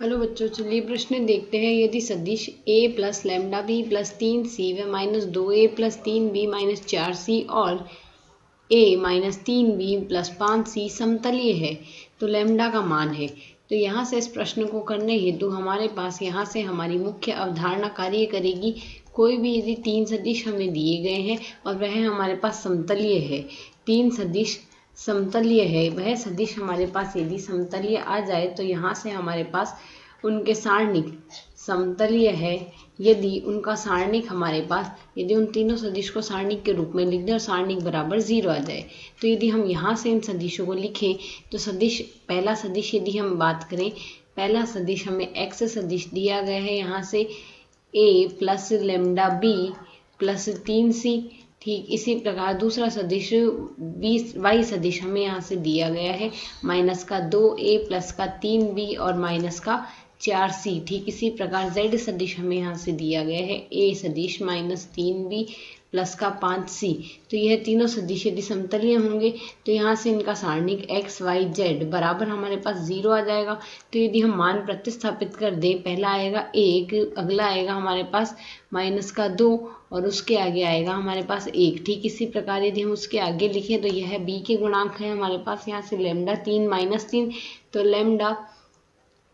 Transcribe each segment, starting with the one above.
Hello बच्चों, चलिए प्रश्न देखते हैं। यदि सदिश a plus lambda b plus 3c व minus 2a plus 3b minus 4c और a minus 3b plus 5c समतलीय है तो लैम्डा का मान है। तो यहाँ से इस प्रश्न को करने हेतु हमारे पास यहाँ से हमारी मुख्य अवधारणा कार्य करेगी। कोई भी यदि तीन सदिश हमें दिए गए हैं और वह हमारे पास समतलीय है, तीन सदिश समतलीय है, वह सदिश हमारे पास यदि समतलीय आ जाए तो यहाँ से हमारे पास उनके सारणिक समतलीय है। यदि उनका सारणिक हमारे पास, यदि उन तीनों सदिश को सारणिक के रूप में लिख दें और सारणिक बराबर 0 आ जाए, तो यदि हम यहाँ से इन सदिशों को लिखें तो सदिश, पहला सदिश यदि हम बात करें, पहला सदिश हमें x सदिश दिया गया है यहाँ से a plus lambda b plus 3c। ठीक इसी प्रकार दूसरा सदिश y सदिश हमें यहाँ से दिया गया है माइनस का 2a प्लस का 3b और माइनस का 4c। ठीक इसी प्रकार z सदिश हमें यहाँ से दिया गया है a सदिश माइनस 3b प्लस का 5c। तो यह तीनों सदिश यदि समतलीय होंगे तो यहाँ से इनका सारणिक x y z बराबर हमारे पास 0 आ जाएगा। तो यदि हम मान प्रतिस्थापित कर दें, पहला आएगा 1, अगला आएगा हमारे पास माइनस का 2 और उसके आगे आएगा हमारे पास 1। ठीक इसी प्रकार यदि हम उसके आगे लिखें तो यह b के गुणांक है हमारे पास यहाँ से लैम्डा 3 माइनस 3, तो लैम्डा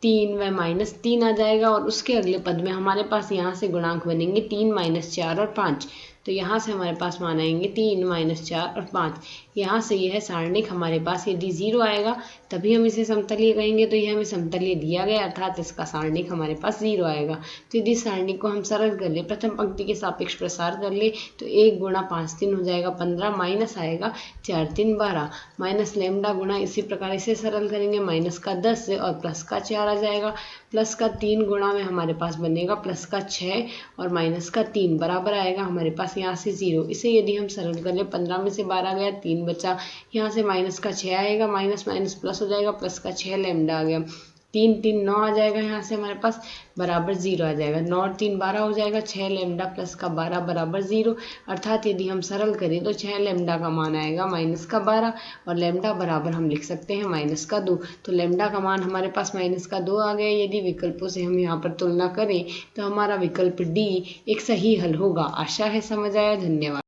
3 व माइनस 3 आ जाएगा और उसके अगले पद में हमारे पास यहाँ से गुणांक बनेंगे 3 माइनस 4 और 5। तो यहाँ से हमारे पास मान आएंगे 3 माइनस 4 और 5। यहाँ से यह सारणिक हमारे पास यदि 0 आएगा तभी हम इसे समतलीय कहेंगे। तो यह हमें समतलीय दिया गया अर्थात इसका सारणिक हमारे पास 0 आएगा। तो यदि सारणिक को हम सरल कर ले, प्रथम पंक्ति के सापेक्ष प्रसार कर ले तो 1 गुणा 5 3 हो जाएगा 15, माइनस आएगा 4 3 12, माइनस लैम्डा गुणा, इसी प्रकार इसे सरल करेंगे माइनस का 10 और प्लस का 4 आ जाएगा। प्लस का 3 गुणा में हमारे पास बनेगा प्लस का 6 और माइनस का 3 बराबर आएगा हमारे पास यहाँ से 0। इसे यदि हम सरल कर ले, 15 में से 12 गया, 3 बचा, यहाँ से माइनस का 6 आएगा, माइनस माइनस प्लस हो जाएगा, प्लस का 6 लैम्डा आ गया, 3 3 9 आ जाएगा, यहाँ से हमारे पास बराबर 0 आ जाएगा। 9 और 3 12 हो जाएगा, 6 लैम्डा प्लस का 12 बराबर 0। अर्थात यदि हम सरल करें तो 6 लैम्डा का मान आएगा माइनस का 12 और लैम्डा बराबर हम लिख सकते हैं माइनस का 2। तो लैम्डा का मान हमारे पास माइनस का 2 आ गया। यदि विकल्पों से हम यहाँ पर तुलना करें तो हमारा विकल्प डी एक सही हल होगा। आशा है समझ आया। धन्यवाद।